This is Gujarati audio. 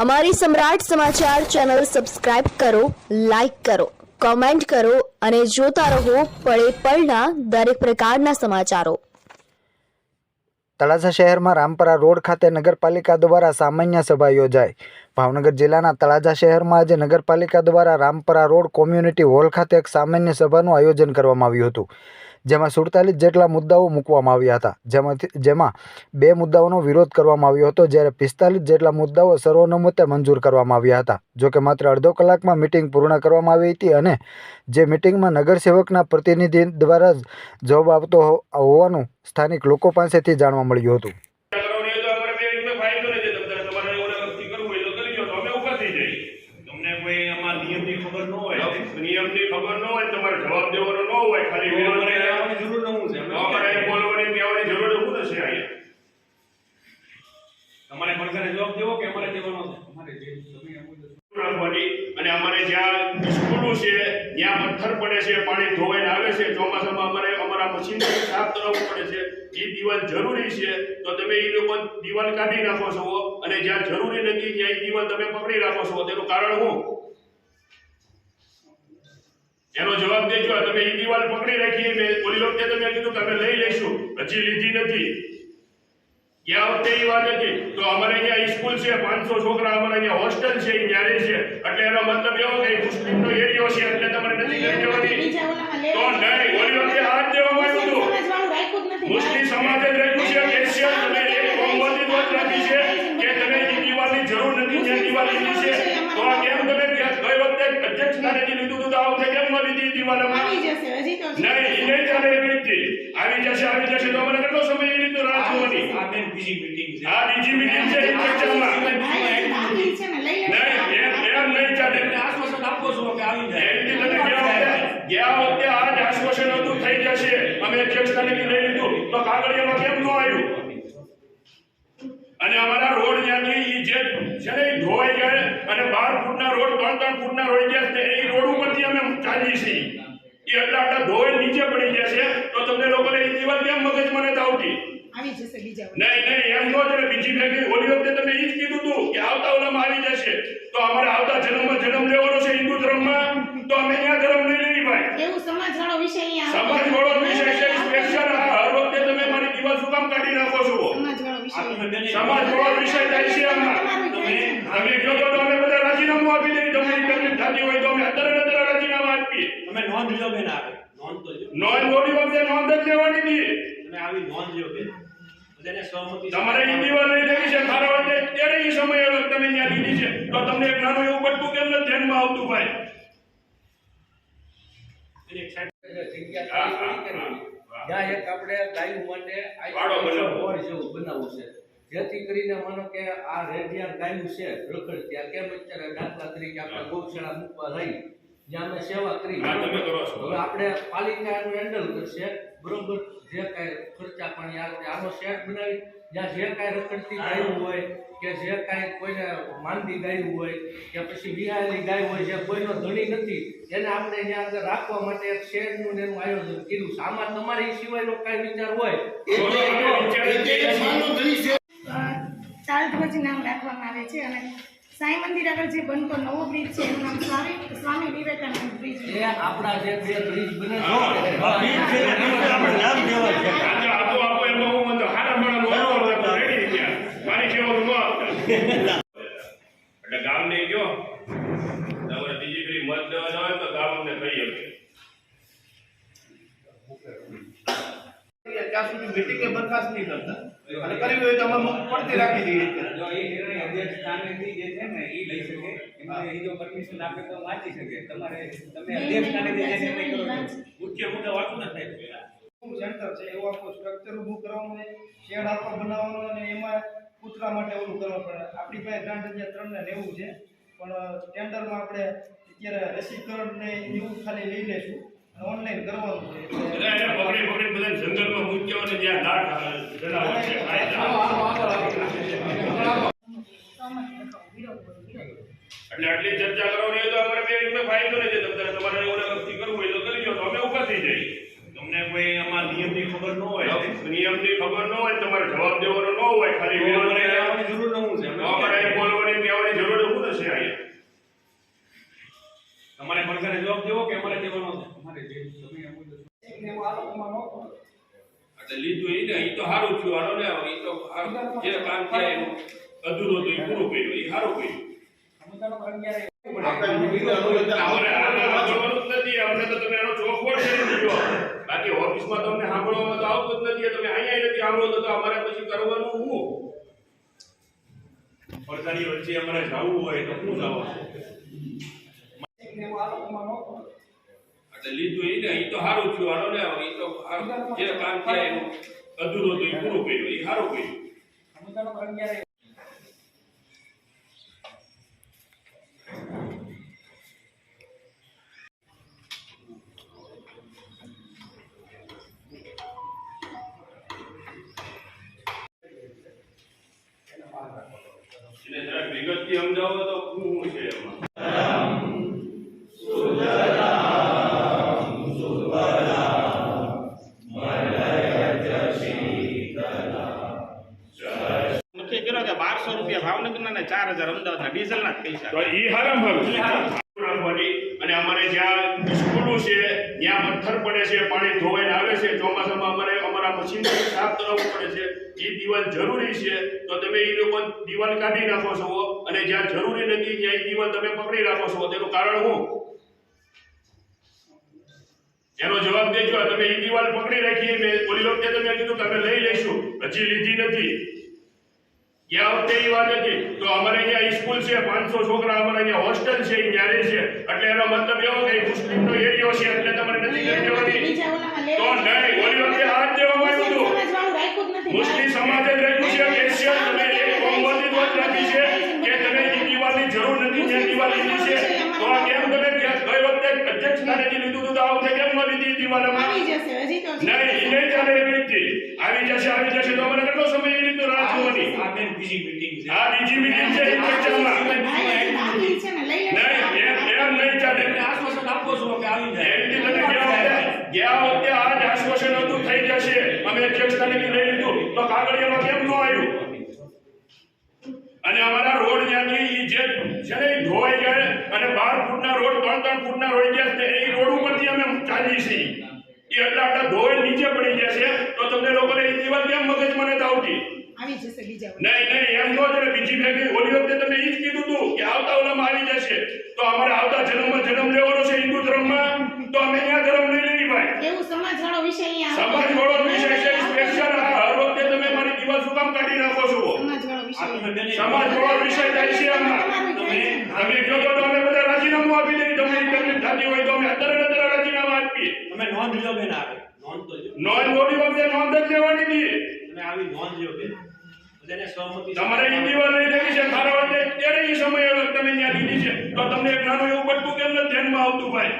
અમારી સમ્રાટ સમાચાર ચેનલ સબસ્ક્રાઇબ કરો, લાઇક કરો, કોમેન્ટ કરો અને જોતા રહો પળે પળના દરેક પ્રકારના સમાચારો। તળાજા શહેરમાં રામપરા રોડ ખાતે નગરપાલિકા દ્વારા સામાન્ય સભા યોજાઈ। ભાવનગર જિલ્લાના તળાજા શહેરમાં આજે નગરપાલિકા દ્વારા રામપરા રોડ કોમ્યુનિટી હોલ ખાતે એક સામાન્ય સભાનું આયોજન કરવામાં આવ્યું હતું, જેમાં 47 જેટલા મુદ્દાઓ મૂકવામાં આવ્યા હતા, જેમાં 2 મુદ્દાઓનો વિરોધ કરવામાં આવ્યો હતો, જ્યારે 45 જેટલા મુદ્દાઓ સર્વોનુમતે મંજૂર કરવામાં આવ્યા હતા। જોકે માત્ર અડધો કલાકમાં મિટિંગ પૂર્ણ કરવામાં આવી હતી અને જે મિટિંગમાં નગરસેવકના પ્રતિનિધિ દ્વારા જવાબ આપતો હોવાનું સ્થાનિક લોકો પાસેથી જાણવા મળ્યું હતું। નિયમની ખબર ન હોય તમારે જવાબ દેવાનો ન હોય, ખાલી વિરોધ કરવાની જરૂર ન હોય, અમારે બોલવાની કહેવાની જરૂર શું નથી। અહીંયા તમારે પડકારે જવાબ દેવો કે અમારે દેવાનો છે? અમારે જે તમે રાખવાની અને અમારે જ્યાં સ્કૂલો છે ત્યાં પથ્થર પડે છે, પાણી ધોવાઈને આવે છે, ચોમાસામાં અમારે અમારા મશીન સાફ કરાવવું પડે છે, એ દિવાલ જરૂરી છે તો તમે એ લોકો દિવાલ કાઢી નાખો છો અને જ્યાં જરૂરી નથી ત્યાં એ દિવાલ તમે પકડી રાખો છો, તેનું કારણ શું? એનો જવાબ દેજો। તમે એ દિવાલ પકડી રાખી, મેં ઓલી વખતે તમે કીધું કે અમે લઈ લઈશું, હજી લીધી નથી, ગયા વખતે એ વાત હતી। તો અમારે અહીંયા સ્કૂલ છે, 500 છોકરા અમારે અહીંયા હોસ્ટેલ છે, એ ન્યારે છે, એટલે એનો મતલબ એવો કે મુસ્લિમનો એરિયો છે એટલે તમારે નથી કરી દેવાની। તો નહીં, ઓલી વખતે હાથ દેવામાં આવ્યું હતું, મુસ્લિમ સમાજ જ રાખ્યું છે કે તમે એક કોમવાદી વાત રાખી છે કે તમે એ દિવાલની જરૂર નથી, જે દિવાલ લીધી છે તો આ કેમ તમે ગઈ વખતે અધ્યક્ષ સ્થાનેથી લીધું હતું તો આ વખતે કેમ ન લીધી દિવાલ? આવી જશે, હજી તો નહીં, એ નહીં ચાલે એવી રીતે આવી જશે તો મને કેટલો સમય એ રીતે રાહ જોવાની? આ બેન બીજી મીટિંગ છે, આ બીજી મીટિંગ છે, એ ચર્ચામાં બાકી છે ને, લઈ એમ નહીં ચાલે। આશ્વાસન આપો છો કે આવી જાય, એ રીતે તમે ગયા વખતે આજ આશ્વાસન હતું થઈ જશે, અમે અધ્યક્ષ સ્થાનેથી લઈ લીધું તો કાગળિયામાં કેમ ન આવ્યું? અને અમારા રોડ ત્યાંથી જે છે ને ધોવાઈ જાય અને 12 ફૂટના રોડ 3 ફૂટના રોડ ગયા, એ રોડ ઉપરથી અમે ચાલી છીએ, એ આટલા ધોવાઈ નીચે પડી ગયા છે, તો તમને લોકોને એ દિવાલ કેમ મગજમાં નથી આવતી? આવી જશે બીજા નહીં એમ નો છે, બીજી ભેગી ઓલી વખતે તમે એ જ કીધું હતું કે આવતા ઓલામાં આવી જશે, તો અમારે આવતા જન્મમાં જન્મ લેવાનો છે હિન્દુ ધર્મમાં, તો અમે અહીંયા ધર્મ નહીં લેવી ભાઈ, એવું સમાજવાળો વિષય અહીંયા સમાજવાળો વિષય છે સ્પેશિયલ। હર વખતે તમે મારી દિવાલ શું કામ કાઢી નાખો છો? સમાજવાળો વિષય થાય છે આમાં, તમે કહો તો અમે બધા રાજીનામું આપી દઈએ, તમને તકલીફ થતી હોય તો અમે અત્યારે રાજીનામા આપીએ। તમે નોંધ લો બેન, આવે નોંધ તો નોંધ ઓલી વખતે નોંધ જ લેવાની હતી, તમે આવી નોંધ લ્યો બેન, બધાને સહમતિ તમારે એ દિવાલ લઈ લેવી છે, મારા વખતે ત્યારે એ સમય અલગ તમે ત્યાં લીધી છે, તો તમને એક નાનું એવું બટકું કેમ નથી ધ્યાનમાં આવતું ભાઈ? જ્યાં એક આપણે ગાયું માટે જેવું બનાવવું છે, જેથી કરીને માનો કે આ રેડિયાર ગાયું છે રખડ ત્યાં કેમ અત્યારે દાખલા તરીકે આપણે ગૌશાળા મૂકવા રહી જ્યાં અમે સેવા કરી, હવે આપણે પાલિકાનું હેન્ડલ કરશે બરોબર, જે કાંઈ ખર્ચા પાણી આવે આનો સેટ બનાવી જ્યાં જે કાંઈ રખડતી ગાયું હોય કે જે કાંઈ કોઈને માંદી ગાયું હોય કે પછી વિહાયેલી ગાય હોય જે કોઈનો ધણી નથી એને આપણે ત્યાં આગળ રાખવા માટે એક શેડનું એનું આયોજન કર્યું છે। આમાં તમારી સિવાયનો કાંઈ વિચાર હોય ચાલ ધ્વજ નામ રાખવામાં આવે છે અને સાંઈ મંદિર આગળ જે બનતો નવો બ્રિજ છે એનું નામ સ્વામી વિવેકાનંદ બ્રિજ છે। એ આપણા જે બે બ્રિજ બને એટલે ગામને ગયો તમારે બીજી કરી મત દેવા હોય તો ગામ અમને કહી શકે ત્યાં સુધી મીટિંગ બરખાસ્ત નહીં કરતા અને કરી હોય તો અમે પડતી રાખી દઈએ। જો એ નિર્ણય અધ્યક્ષ સ્થાનેથી જે છે ને એ લઈ શકે, એમાં એ જો પરમિશન આપે તો વાંચી શકે, તમારે તમે અધ્યક્ષ સ્થાનેથી જે નિર્ણય કરો છો મુખ્ય મુદ્દા વાંચવું ન થાય। સેન્ટર છે એવું આખું સ્ટ્રક્ચર ઊભું કરવાનું છે, શેડ આખો બનાવવાનો અને એમાં કૂતરા માટે ઓલું કરવા પડે। આપણી પાસે ગ્રાન્ટ અત્યારે 3 ને 90 છે, પણ ટેન્ડરમાં આપણે અત્યારે રસીકરણ ને એવું ખાલી લઈ લઈશું, ઓનલાઈન કરવાનું છે, પકડી બધા જંગલમાં મૂક્યો અને જ્યાં દાટ જનાવર છે એટલે આટલી ચર્ચા કરવાની હોય તો અમારે બે રીતે ફાયદો નથી, તમારે ઓલા વખતે કરવું હોય તો કરી લો, તો અમે ઉભા થઈ જઈએ। તમને કોઈ આમાં નિયમની ખબર ન હોય, નિયમની ખબર ન હોય, તમારે જવાબ દેવાનો ન હોય, ખાલી વિરોધ કરવાની જરૂર ન હોય, અમારે બોલવાની કહેવાની જરૂર લીધું એ ને એ તો સારું થયું હાલો ને એ તો જે કામ થયા એનું અધૂરું હતું એ પૂરું કર્યું એ સારું કર્યું અમારે આને સાંભળવાનું જ નથી અમને તો તમે એનો ચોખવટ કરી દીધો બાકી ઓફિસમાં તમને સાંભળવામાં તો આવતું જ નથી તમે અહીંયા નથી સાંભળો તો અમારે પછી કરવાનું હું પડતાની વચ્ચે અમારે જવું હોય તો શું જવાનું એટલે લીધું એ ને એ તો સારું થયું હાલો ને એ તો જે કામ થયા એનું અધૂરું હતું એ પૂરું કર્યું એ સારું કર્યું એટલે જરાક વિગતથી સમજાવો તો શું છે એમાં નક્કી કર્યો કે 1200 રૂપિયા ભાવનગરના ને 4000 અમદાવાદના ડીઝલના જ પૈસા. તો ઈ હારામ હારું રાખવાની અને અમારે જ્યાં સ્કૂલો છે ત્યાં પથ્થર પડે છે પાણી ધોવાઈને આવે છે ચોમાસામાં અમારે અમારા મશીન સાફ કરાવવું પડે છે એ દિવાલ જરૂરી છે તો તમે એ લોકો દિવાલ કાઢી નાખો છો અને જ્યાં જરૂરી નથી ત્યાં એ દિવાલ તમે પકડી રાખો છો તેનું કારણ શું એનો જવાબ દેજો તમે એ દિવાલ પકડી રાખી મેં ઓલી વખતે તમે કીધું કે અમે લઈ લઈશું હજી લીધી નથી ગયા વખતે એ વાત હતી તો અમારે અહીંયા સ્કૂલ છે 500 છોકરા અમારે અહીંયા હોસ્ટેલ છે એ ન્યારે છે એટલે એનો મતલબ એવો કે મુસ્લિમનો એરિયો છે એટલે તમારે નથી લઈ જવાની તો નહીં ઓલી વખતે હાથ દેવામાં આવ્યું હતું મુસ્લિમ સમાજ જ રાખ્યું છે કેશિયર તમે એક કોમવાદી વાત રાખી છે કે તમે એ દિવાલની જરૂર નથી જે દિવાલ લીધી છે તો આ કેમ તમે ગઈ વખતે અધ્યક્ષ સ્થાનેથી લીધું હતું તો આ વખતે કેમ ન લીધી દિવાલમાં નહીં એ નહીં ચાલે એવી રીતે આવી જશે તો અમારે કેટલો સમય એ રીતે રાહ જોવાની આ બેન બીજી મીટિંગ છે આ બીજી મીટિંગ છે ઇન્સ્પેક્શનમાં નહીં એમ નહીં ચાલે આશ્વાસન આપો છો કે આવી જાય એ રીતે તમે ગયા વખતે આ જ આશ્વાસન હતું થઈ જશે અમે અધ્યક્ષ સ્થાનેથી લઈ લીધું તો કાગળિયામાં કેમ ન આવ્યું અને અમારા રોડ ત્યાંથી ઈ જે છે ને ઈ ધોવાઈ ગયા અને 12 ફૂટના રોડ 3 ફૂટના રોડ ગયા છે એ રોડ ઉપરથી અમે ચાલી છીએ એ આટલા ધોવાઈ નીચે પડી ગયા છે તો તમને લોકોને એ દિવાલ કેમ મગજમાં નથી આવતી નહીં એમ નો જ બીજી ભેગી ઓલી વખતે તમે ઈ જ કીધું હતું કે આવતા ઓલામાં આવી જશે તો અમારે આવતા જન્મમાં જન્મ લેવાનો છે હિન્દુ ધર્મમાં તો અમે અહીંયા ધર્મ નહીં લેવી ભાઈ સમાજવાળો વિષય છે સ્પેશિયલ હર વખતે તમે મારી દિવાલ શું કામ કાઢી નાખો છો સમાજવાળો વિષય થાય છે આમાં તમે કહો તો અમે બધા રાજીનામું આપી દઈએ તમને તકલીફ થતી હોય તો અમે અત્યારે રાજીનામું આપીએ તમે નોંધ લો બેન આવે નોંધ તો લો નોંધ ઓલી વખતે નોંધ જ લેવાની હતી તમે આવી નોંધ લો બેન બધાને સહમતિ તમારે ઈ દિવાલ લઈ લેવી છે મારા વખતે ત્યારે ઈ સમય અલગ તમે ત્યાં લીધી છે તો તમને એક નાનું એવું બટકું કેમ નથી ધ્યાનમાં આવતું ભાઈ